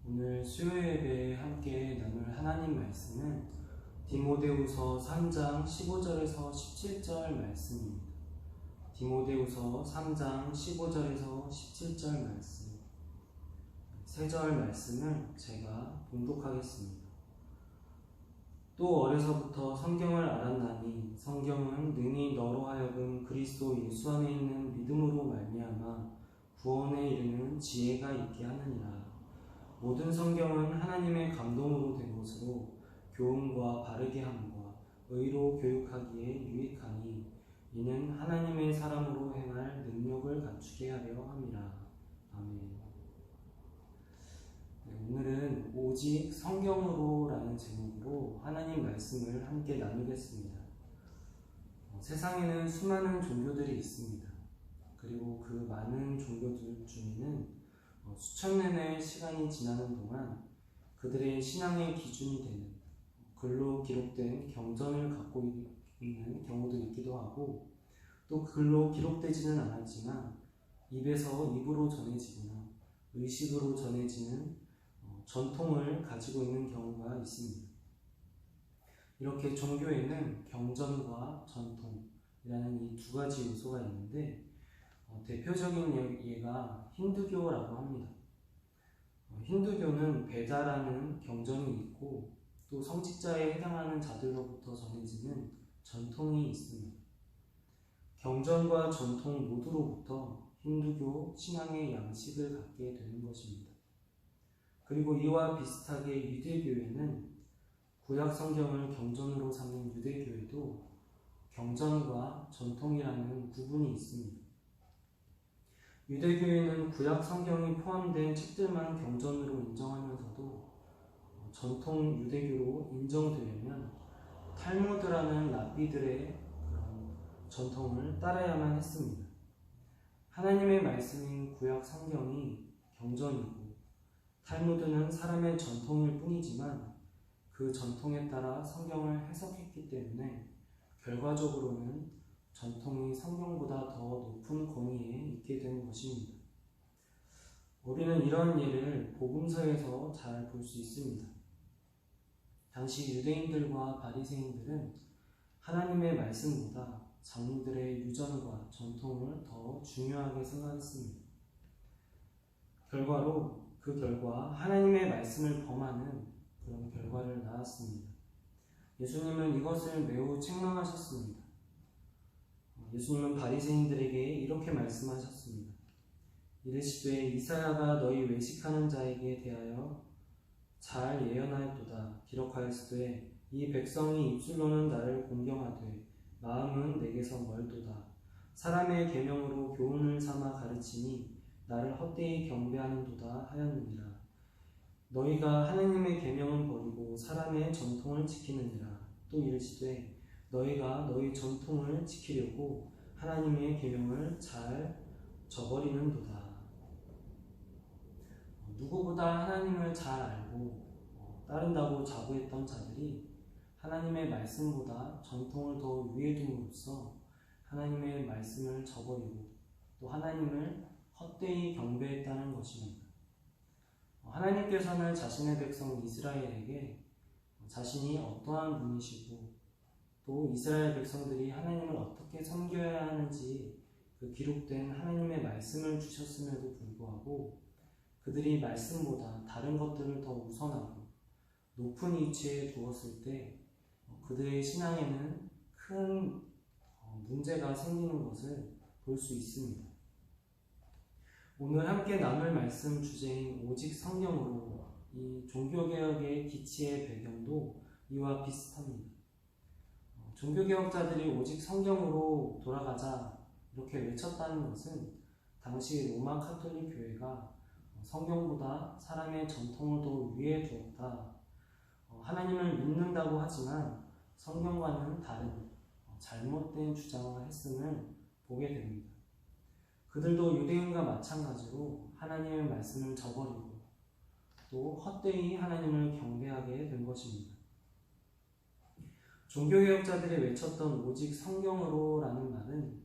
오늘 수요 예배에 함께 나눌 하나님 말씀은 디모데후서 3장 15절에서 17절 말씀입니다. 디모데후서 3장 15절에서 17절 말씀, 세 절 말씀을 제가 봉독하겠습니다. 또 어려서부터 성경을 알았나니 성경은 능히 너로 하여금 그리스도 예수 안에 있는 믿음으로 말미암아 구원에 이르는 지혜가 있게 하느니라. 모든 성경은 하나님의 감동으로 된 것으로 교훈과 바르게 함과 의로 교육하기에 유익하니 이는 하나님의 사람으로 행할 능력을 갖추게 하려 함이라. 아멘. 오늘은 오직 성경으로 라는 제목으로 하나님 말씀을 함께 나누겠습니다. 세상에는 수많은 종교들이 있습니다. 그리고 그 많은 종교들 중에는 수천 년의 시간이 지나는 동안 그들의 신앙의 기준이 되는 글로 기록된 경전을 갖고 있는 경우도 있기도 하고, 또 글로 기록되지는 않았지만 입에서 입으로 전해지거나 의식으로 전해지는 전통을 가지고 있는 경우가 있습니다. 이렇게 종교에는 경전과 전통이라는 이 두 가지 요소가 있는데, 대표적인 예가 힌두교라고 합니다. 힌두교는 베다라는 경전이 있고, 또 성직자에 해당하는 자들로부터 전해지는 전통이 있습니다. 경전과 전통 모두로부터 힌두교 신앙의 양식을 갖게 되는 것입니다. 그리고 이와 비슷하게 유대교에는 구약 성경을 경전으로 삼는 유대교에도 경전과 전통이라는 구분이 있습니다. 유대교에는 구약 성경이 포함된 책들만 경전으로 인정하면서도 전통 유대교로 인정되려면 탈무드라는 랍비들의 그런 전통을 따라야만 했습니다. 하나님의 말씀인 구약 성경이 경전이고 탈무드는 사람의 전통일 뿐이지만 그 전통에 따라 성경을 해석했기 때문에 결과적으로는 전통이 성경보다 더 높은 권위에 있게 된 것입니다. 우리는 이런 예를 복음서에서 잘 볼 수 있습니다. 당시 유대인들과 바리새인들은 하나님의 말씀보다 장로들의 유전과 전통을 더 중요하게 생각했습니다. 그 결과 하나님의 말씀을 범하는 그런 결과를 낳았습니다. 예수님은 이것을 매우 책망하셨습니다. 예수님은 바리새인들에게 이렇게 말씀하셨습니다. 이르시되 이사야가 너희 외식하는 자에게 대하여 잘 예언하였도다. 기록하였으되 이 백성이 입술로는 나를 공경하되 마음은 내게서 멀도다. 사람의 계명으로 교훈을 삼아 가르치니 나를 헛되이 경배하는도다 하였느니라. 너희가 하나님의 계명은 버리고 사람의 전통을 지키느니라. 또 이르시되 너희가 너희 전통을 지키려고 하나님의 계명을 잘 저버리는도다. 누구보다 하나님을 잘 알고 따른다고 자부했던 자들이 하나님의 말씀보다 전통을 더 위에 둠으로써 하나님의 말씀을 저버리고 또 하나님을 헛되이 경배했다는 것입니다. 하나님께서는 자신의 백성 이스라엘에게 자신이 어떠한 분이시고 또 이스라엘 백성들이 하나님을 어떻게 섬겨야 하는지 그 기록된 하나님의 말씀을 주셨음에도 불구하고 그들이 말씀보다 다른 것들을 더 우선하고 높은 위치에 두었을 때 그들의 신앙에는 큰 문제가 생기는 것을 볼 수 있습니다. 오늘 함께 나눌 말씀 주제인 오직 성경으로 이 종교개혁의 기치의 배경도 이와 비슷합니다. 종교개혁자들이 오직 성경으로 돌아가자 이렇게 외쳤다는 것은 당시 로마 카톨릭 교회가 성경보다 사람의 전통을 더 위에 두었다. 하나님을 믿는다고 하지만 성경과는 다른 잘못된 주장을 했음을 보게 됩니다. 그들도 유대인과 마찬가지로 하나님의 말씀을 저버리고 또 헛되이 하나님을 경배하게 된 것입니다. 종교개혁자들이 외쳤던 오직 성경으로 라는 말은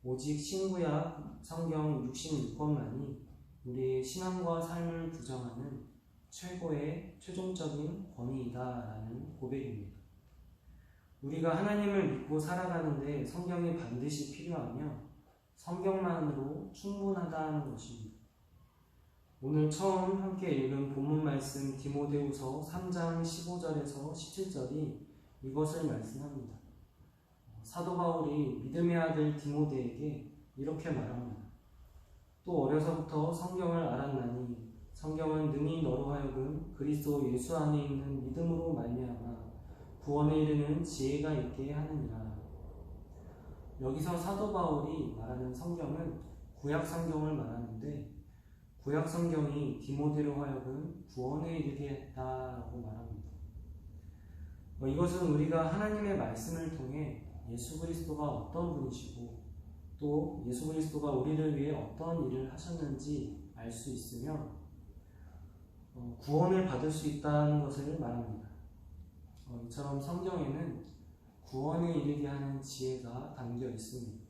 오직 신구약 성경 66권만이 우리의 신앙과 삶을 규정하는 최고의 최종적인 권위이다라는 고백입니다. 우리가 하나님을 믿고 살아가는데 성경이 반드시 필요하며 성경만으로 충분하다는 것입니다. 오늘 처음 함께 읽은 본문 말씀 디모데후서 3장 15절에서 17절이 이것을 말씀합니다. 사도 바울이 믿음의 아들 디모데에게 이렇게 말합니다. 또 어려서부터 성경을 알았나니 성경은 능히 너로 하여금 그리스도 예수 안에 있는 믿음으로 말미암아 구원에 이르는 지혜가 있게 하느니라. 여기서 사도 바울이 말하는 성경은 구약 성경을 말하는데 구약 성경이 디모데로 하여금 구원에 이르게 했다라고 말합니다. 이것은 우리가 하나님의 말씀을 통해 예수 그리스도가 어떤 분이시고 또 예수 그리스도가 우리를 위해 어떤 일을 하셨는지 알 수 있으며 구원을 받을 수 있다는 것을 말합니다. 이처럼 성경에는 구원에 이르게 하는 지혜가 담겨 있습니다.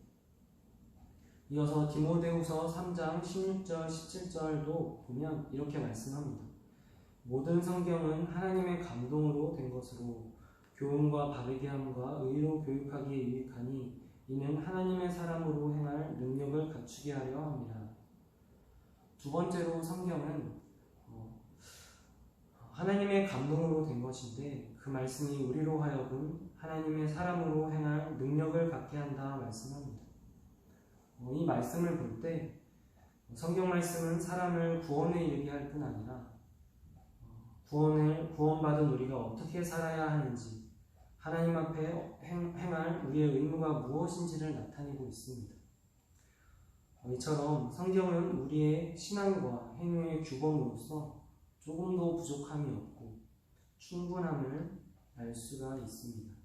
이어서 디모데후서 3장 16절 17절도 보면 이렇게 말씀합니다. 모든 성경은 하나님의 감동으로 된 것으로 교훈과 바르게 함과 의로 교육하기에 유익하니 이는 하나님의 사람으로 행할 능력을 갖추게 하려 함이라. 두 번째로 성경은 하나님의 감동으로 된 것인데 그 말씀이 우리로 하여금 하나님의 사람으로 행할 능력을 갖게 한다 말씀합니다. 이 말씀을 볼 때 성경 말씀은 사람을 구원에 이르게 할 뿐 아니라 구원받은 우리가 어떻게 살아야 하는지 하나님 앞에 행할 우리의 의무가 무엇인지를 나타내고 있습니다. 이처럼 성경은 우리의 신앙과 행위의 규범으로서 조금도 부족함이 없고 충분함을 알 수가 있습니다.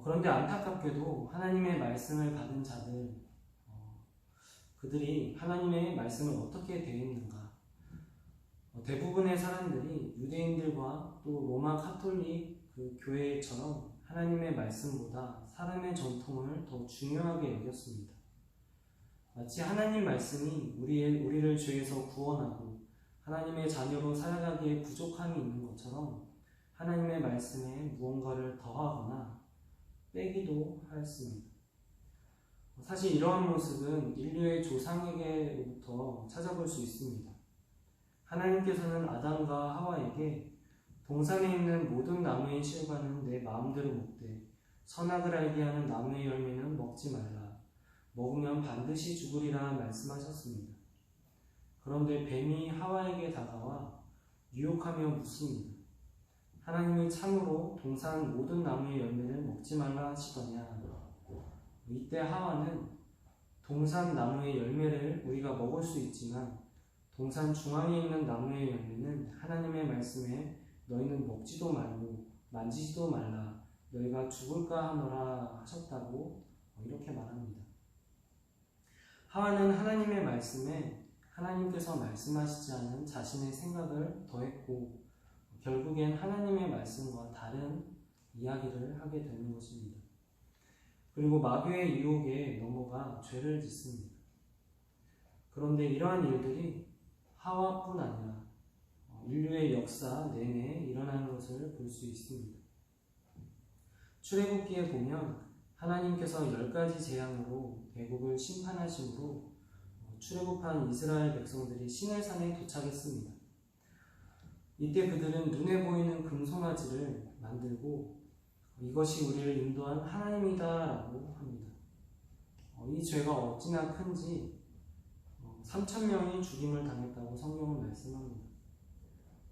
그런데 안타깝게도 하나님의 말씀을 받은 자들, 그들이 하나님의 말씀을 어떻게 대했는가? 대부분의 사람들이 유대인들과 또 로마 카톨릭 그 교회처럼 하나님의 말씀보다 사람의 전통을 더 중요하게 여겼습니다. 마치 하나님 말씀이 우리를 죄에서 구원하고 하나님의 자녀로 살아가기에 부족함이 있는 것처럼 하나님의 말씀에 무언가를 더하거나 빼기도 하였습니다. 사실 이러한 모습은 인류의 조상에게부터 찾아볼 수 있습니다. 하나님께서는 아담과 하와에게 동산에 있는 모든 나무의 실과는 내 마음대로 먹되 선악을 알게 하는 나무의 열매는 먹지 말라. 먹으면 반드시 죽으리라 말씀하셨습니다. 그런데 뱀이 하와에게 다가와 유혹하며 묻습니다. 하나님이 참으로 동산 모든 나무의 열매를 먹지 말라 하시더냐. 이때 하와는 동산 나무의 열매를 우리가 먹을 수 있지만 동산 중앙에 있는 나무의 열매는 하나님의 말씀에 너희는 먹지도 말고 만지지도 말라 너희가 죽을까 하노라 하셨다고 이렇게 말합니다. 하와는 하나님의 말씀에 하나님께서 말씀하시지 않은 자신의 생각을 더했고 결국엔 하나님의 말씀과 다른 이야기를 하게 되는 것입니다. 그리고 마귀의 유혹에 넘어가 죄를 짓습니다. 그런데 이러한 일들이 하와뿐 아니라 인류의 역사 내내 일어나는 것을 볼 수 있습니다. 출애굽기에 보면 하나님께서 10가지 재앙으로 애국을 심판하심으로 출애굽한 이스라엘 백성들이 시내산에 도착했습니다. 이때 그들은 눈에 보이는 금송아지를 만들고 이것이 우리를 인도한 하나님이다라고 합니다. 이 죄가 어찌나 큰지 3,000명이 죽임을 당했다고 성경은 말씀합니다.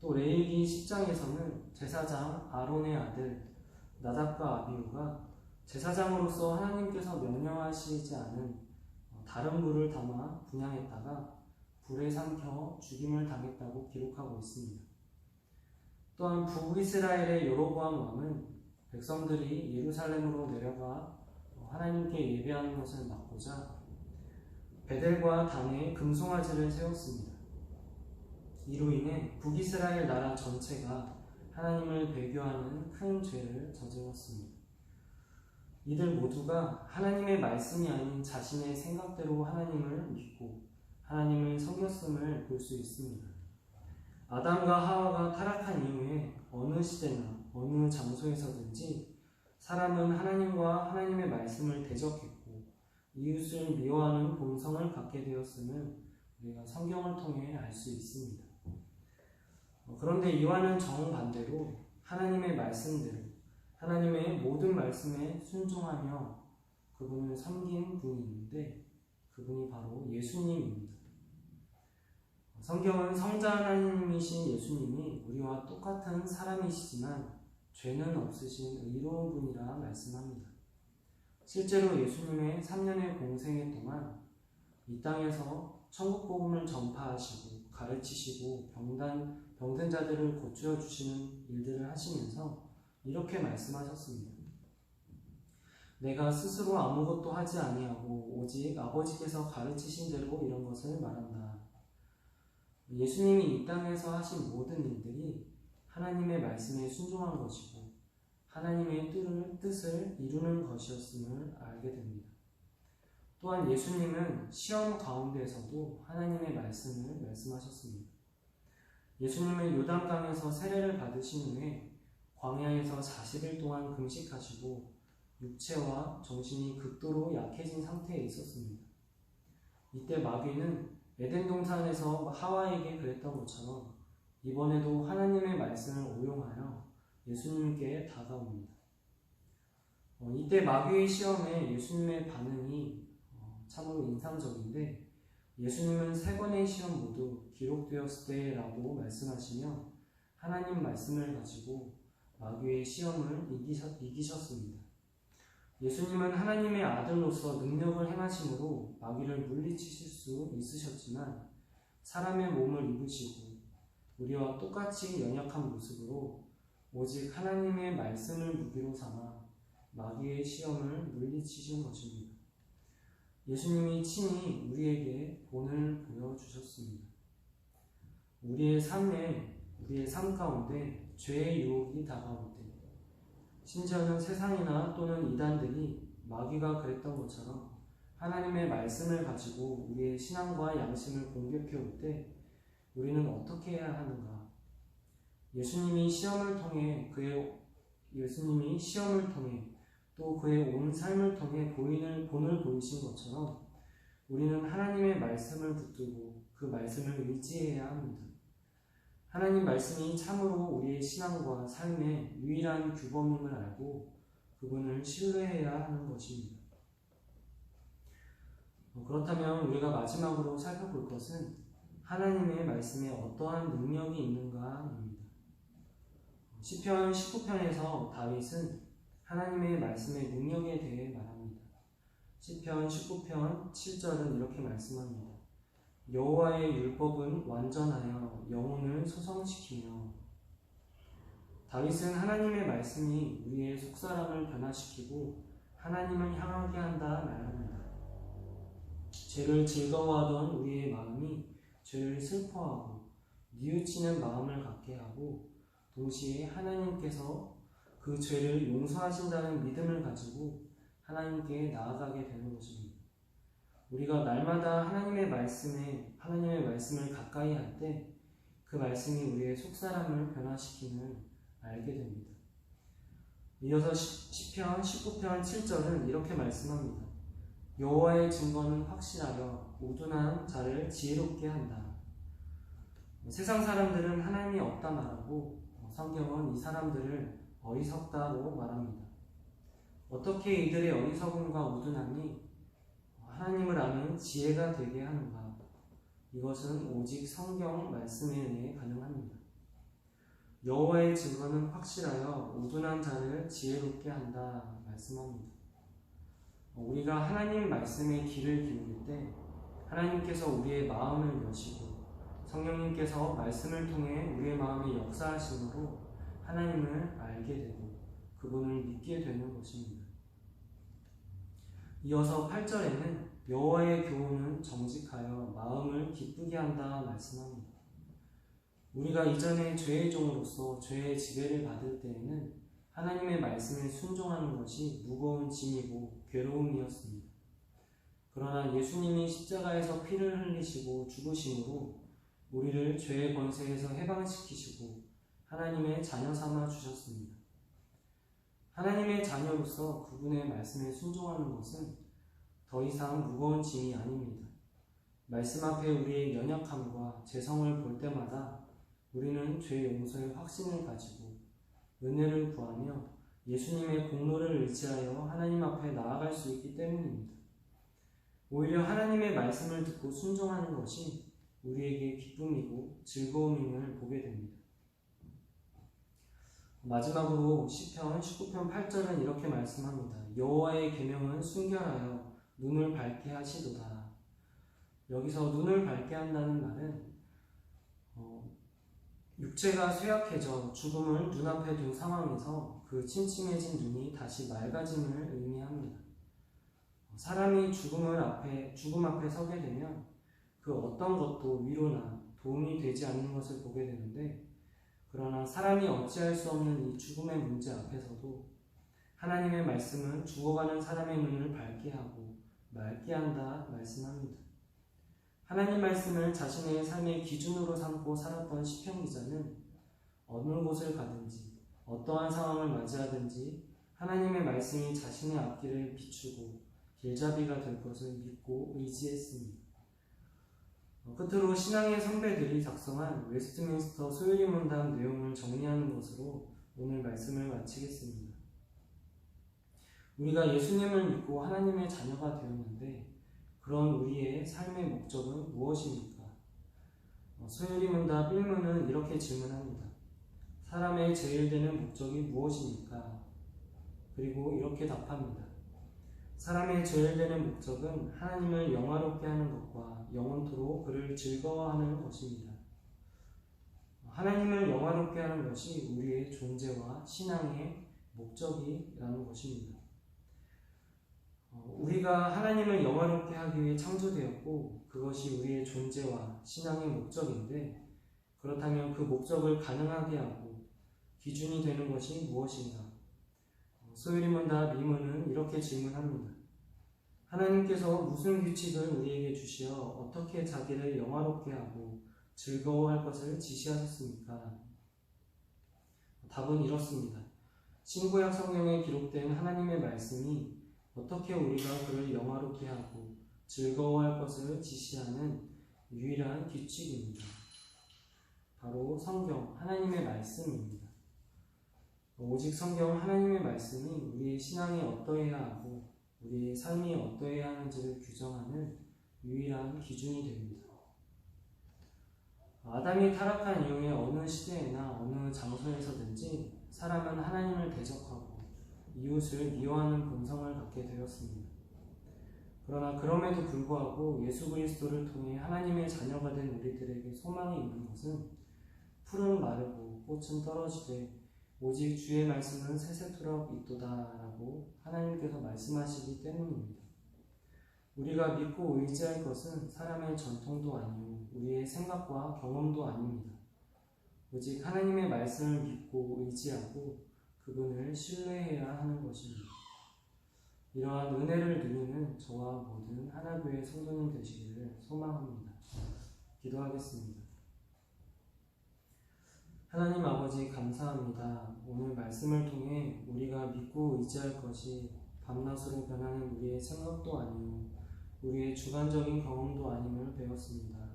또 레위기 10장에서는 제사장 아론의 아들 나답과 아비후가 제사장으로서 하나님께서 명령하시지 않은 다른 불을 담아 분향했다가 불에 삼켜 죽임을 당했다고 기록하고 있습니다. 또한 북이스라엘의 여로보암 왕은 백성들이 예루살렘으로 내려가 하나님께 예배하는 것을 막고자 베델과 단에 금송아지를 세웠습니다. 이로 인해 북이스라엘 나라 전체가 하나님을 배교하는 큰 죄를 저질렀습니다. 이들 모두가 하나님의 말씀이 아닌 자신의 생각대로 하나님을 믿고 하나님을 섬겼음을 볼 수 있습니다. 아담과 하와가 타락한 이후에 어느 시대나 어느 장소에서든지 사람은 하나님과 하나님의 말씀을 대적했고 이웃을 미워하는 본성을 갖게 되었음을 우리가 성경을 통해 알 수 있습니다. 그런데 이와는 정반대로 하나님의 말씀대로 하나님의 모든 말씀에 순종하며 그분을 섬긴 분이 있는데 그분이 바로 예수님입니다. 성경은 성자 하나님이신 예수님이 우리와 똑같은 사람이시지만 죄는 없으신 의로운 분이라 말씀합니다. 실제로 예수님의 3년의 공생애 동안 이 땅에서 천국 복음을 전파하시고 가르치시고 병든 자들을 고쳐 주시는 일들을 하시면서 이렇게 말씀하셨습니다. 내가 스스로 아무것도 하지 아니하고 오직 아버지께서 가르치신 대로 이런 것을 말한다. 예수님이 이 땅에서 하신 모든 일들이 하나님의 말씀에 순종한 것이고 하나님의 뜻을 이루는 것이었음을 알게 됩니다. 또한 예수님은 시험 가운데에서도 하나님의 말씀을 말씀하셨습니다. 예수님은 요단강에서 세례를 받으신 후에 광야에서 40일 동안 금식하시고 육체와 정신이 극도로 약해진 상태에 있었습니다. 이때 마귀는 에덴 동산에서 하와에게 그랬던 것처럼 이번에도 하나님의 말씀을 오용하여 예수님께 다가옵니다. 이때 마귀의 시험에 예수님의 반응이 참으로 인상적인데 예수님은 3번의 시험 모두 기록되었을 때라고 말씀하시며 하나님 말씀을 가지고 마귀의 시험을 이기셨습니다. 예수님은 하나님의 아들로서 능력을 행하심으로 마귀를 물리치실 수 있으셨지만 사람의 몸을 입으시고 우리와 똑같이 연약한 모습으로 오직 하나님의 말씀을 무기로 삼아 마귀의 시험을 물리치신 것입니다. 예수님이 친히 우리에게 본을 보여주셨습니다. 우리의 삶 가운데 죄의 유혹이 다가올 때 심지어는 세상이나 또는 이단들이 마귀가 그랬던 것처럼 하나님의 말씀을 가지고 우리의 신앙과 양심을 공격해 올 때 우리는 어떻게 해야 하는가? 예수님이 시험을 통해 또 그의 온 삶을 통해 본을 보이신 것처럼 우리는 하나님의 말씀을 붙들고 그 말씀을 의지해야 합니다. 하나님 말씀이 참으로 우리의 신앙과 삶의 유일한 규범임을 알고 그분을 신뢰해야 하는 것입니다. 그렇다면 우리가 마지막으로 살펴볼 것은 하나님의 말씀에 어떠한 능력이 있는가입니다. 시편 19편에서 다윗은 하나님의 말씀의 능력에 대해 말합니다. 시편 19편 7절은 이렇게 말씀합니다. 여호와의 율법은 완전하여 영혼을 소성시키며 다윗은 하나님의 말씀이 우리의 속사람을 변화시키고 하나님을 향하게 한다 말합니다. 죄를 즐거워하던 우리의 마음이 죄를 슬퍼하고 뉘우치는 마음을 갖게 하고 동시에 하나님께서 그 죄를 용서하신다는 믿음을 가지고 하나님께 나아가게 되는 것입니다. 우리가 날마다 하나님의 말씀을 가까이 할 때 그 말씀이 우리의 속사람을 변화시킴을 알게 됩니다. 이어서 시편 19편 7절은 이렇게 말씀합니다. 여호와의 증거는 확실하여 우둔한 자를 지혜롭게 한다. 세상 사람들은 하나님이 없다 말하고 성경은 이 사람들을 어리석다고 말합니다. 어떻게 이들의 어리석음과 우둔함이 하나님을 아는 지혜가 되게 하는가? 이것은 오직 성경 말씀에 의해 가능합니다. 여호와의 증거는 확실하여 우둔한 자를 지혜롭게 한다 말씀합니다. 우리가 하나님 말씀의 귀를 기울일 때 하나님께서 우리의 마음을 여시고 성령님께서 말씀을 통해 우리의 마음에 역사하심으로 하나님을 알게 되고 그분을 믿게 되는 것입니다. 이어서 8절에는 여호와의 교훈은 정직하여 마음을 기쁘게 한다 말씀합니다. 우리가 이전에 죄의 종으로서 죄의 지배를 받을 때에는 하나님의 말씀에 순종하는 것이 무거운 짐이고 괴로움이었습니다. 그러나 예수님이 십자가에서 피를 흘리시고 죽으심으로 우리를 죄의 권세에서 해방시키시고 하나님의 자녀 삼아 주셨습니다. 하나님의 자녀로서 그분의 말씀에 순종하는 것은 더 이상 무거운 짐이 아닙니다. 말씀 앞에 우리의 연약함과 죄성을 볼 때마다 우리는 죄 용서의 확신을 가지고 은혜를 구하며 예수님의 공로를 의지하여 하나님 앞에 나아갈 수 있기 때문입니다. 오히려 하나님의 말씀을 듣고 순종하는 것이 우리에게 기쁨이고 즐거움임을 보게 됩니다. 마지막으로 시편 19편 8절은 이렇게 말씀합니다. 여호와의 계명은 순결하여 눈을 밝게 하시도다. 여기서 눈을 밝게 한다는 말은 육체가 쇠약해져 죽음을 눈앞에 둔 상황에서 그 침침해진 눈이 다시 맑아짐을 의미합니다. 사람이 죽음 앞에 서게 되면 그 어떤 것도 위로나 도움이 되지 않는 것을 보게 되는데, 그러나 사람이 어찌할 수 없는 이 죽음의 문제 앞에서도 하나님의 말씀은 죽어가는 사람의 눈을 밝게 하고 맑게 한다 말씀합니다. 하나님 말씀을 자신의 삶의 기준으로 삼고 살았던 시편 기자는 어느 곳을 가든지 어떠한 상황을 맞이하든지 하나님의 말씀이 자신의 앞길을 비추고 길잡이가 될 것을 믿고 의지했습니다. 끝으로 신앙의 선배들이 작성한 웨스트민스터 소요리 문답 내용을 정리하는 것으로 오늘 말씀을 마치겠습니다. 우리가 예수님을 믿고 하나님의 자녀가 되었는데 그런 우리의 삶의 목적은 무엇입니까? 소요리 문답 1문은 이렇게 질문합니다. 사람의 제일 되는 목적이 무엇입니까? 그리고 이렇게 답합니다. 사람의 제일 되는 목적은 하나님을 영화롭게 하는 것과 영원토록 그를 즐거워하는 것입니다. 하나님을 영화롭게 하는 것이 우리의 존재와 신앙의 목적이라는 것입니다. 우리가 하나님을 영화롭게 하기 위해 창조되었고 그것이 우리의 존재와 신앙의 목적인데, 그렇다면 그 목적을 가능하게 하고 기준이 되는 것이 무엇인가? 소요리 문답 2문은 이렇게 질문합니다. 하나님께서 무슨 규칙을 우리에게 주시어 어떻게 자기를 영화롭게 하고 즐거워할 것을 지시하셨습니까? 답은 이렇습니다. 신구약 성경에 기록된 하나님의 말씀이 어떻게 우리가 그를 영화롭게 하고 즐거워할 것을 지시하는 유일한 규칙입니다. 바로 성경, 하나님의 말씀입니다. 오직 성경, 하나님의 말씀이 우리의 신앙이 어떠해야 하고 우리의 삶이 어떠해야 하는지를 규정하는 유일한 기준이 됩니다. 아담이 타락한 이후에 어느 시대에나 어느 장소에서든지 사람은 하나님을 대적하고 이웃을 미워하는 본성을 갖게 되었습니다. 그러나 그럼에도 불구하고 예수 그리스도를 통해 하나님의 자녀가 된 우리들에게 소망이 있는 것은 풀은 마르고 꽃은 떨어지되 오직 주의 말씀은 세세토록 있도다라고 하나님께서 말씀하시기 때문입니다. 우리가 믿고 의지할 것은 사람의 전통도 아니고 우리의 생각과 경험도 아닙니다. 오직 하나님의 말씀을 믿고 의지하고 그분을 신뢰해야 하는 것입니다. 이러한 은혜를 누리는 저와 모든 하나교회 성도님 되시기를 소망합니다. 기도하겠습니다. 하나님 아버지 감사합니다. 오늘 말씀을 통해 우리가 믿고 의지할 것이 밤낮으로 변하는 우리의 생각도 아니요 우리의 주관적인 경험도 아님을 배웠습니다.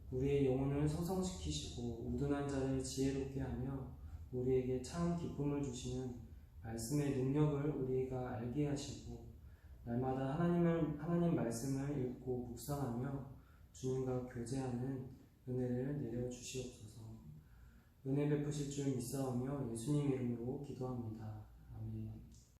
우리의 영혼을 성성시키시고 우둔한 자를 지혜롭게 하며 우리에게 참 기쁨을 주시는 말씀의 능력을 우리가 알게 하시고 날마다 하나님 말씀을 읽고 묵상하며 주님과 교제하는 은혜를 내려주시옵소서. 은혜 베푸실 줄 믿사오며 예수님 이름으로 기도합니다. 아멘.